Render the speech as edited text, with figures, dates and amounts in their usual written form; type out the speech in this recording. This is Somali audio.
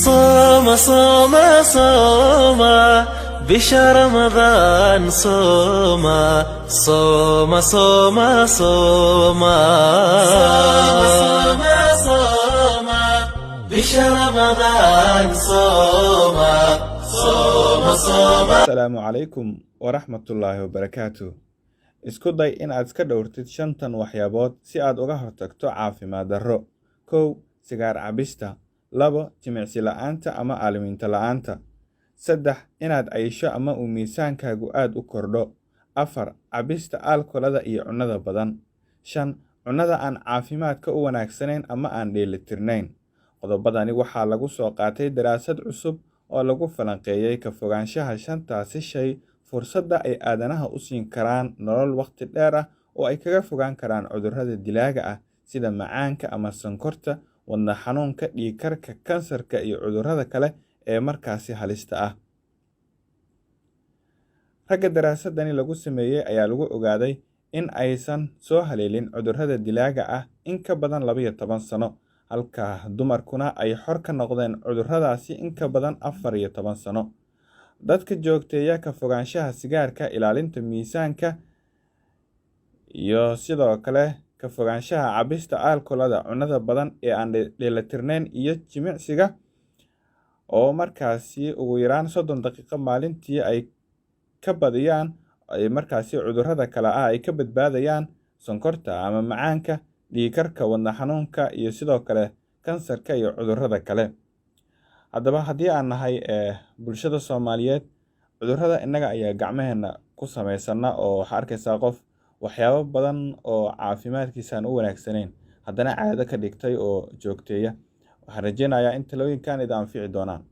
صوم صوم صوم بشهر رمضان صوم صوم صوم صوم صوم صوم بشهر رمضان صوم صوم صوم. asalaamu calaykum waraxmatullaahi wabarakaatu. Isku day in aad iska dhowrtid shantan waxyaabood si aad uga hortagto caafimaad darro. 1. Sigaar cabista. 2. Jimicsi la'aanta ama aalamiinta la'aanta. 3. Inaad cayisho ama uu miisaankaagu aad u kordho. 4. Cabista alkoolada iyo cunnada badan. 5. Cunnada aan caafimaadka u wanaagsanayn ama aan dheelitirnayn. Qodobadani waxaa lagu soo qaatay daraasad cusub oo lagu falanqeeyay ka fogaanshaha shantaasi shay, fursadda ay aadanaha u siin karaan nolol waqti dheer ah oo ay kaga fogaan karaan cudurrada dilaaga ah sida macaanka ama sonkorta, wadna xanuunka, dhiig-karka, kansarka iyo cudurrada kale ee markaasi halista ah. Ragga daraasadani lagu sameeyey ayaa lagu ogaaday in aysan soo haleelin cudurrada dilaaga ah in ka badan 12 sano, halka dumarkuna ay xor ka noqdeen cudurradaasi in ka badan 14 sano. Dadka joogteeya ka fogaanshaha sigaarka, ilaalinta miisaanka, iyo sidoo kale ka fogaanshaha cabista alkoolada, cunnada badan ee aan dheelitirnayn iyo jimicsiga oo markaasi ugu yaraan 30 daqiiqo maalintii ay ka badiyaan ay markaasi cudurrada kale ay ka badbaadayaan sonkorta ama macaanka, dhiig-karka, wadna xanuunka iyo sidoo kale kansarka iyo cudurrada kale. Haddaba haddii aan nahay bulshada Soomaaliyeed, cudurrada innaga ayaa gacmaheena ku samaysana oo waxaa arkaysaa qof waxyaabo badan oo caafimaadkiisaan u wanaagsanayn haddana caado ka dhigtay oo joogteeya. Waxaan rajeynayaa in talooyinkan idin anfici doonaan.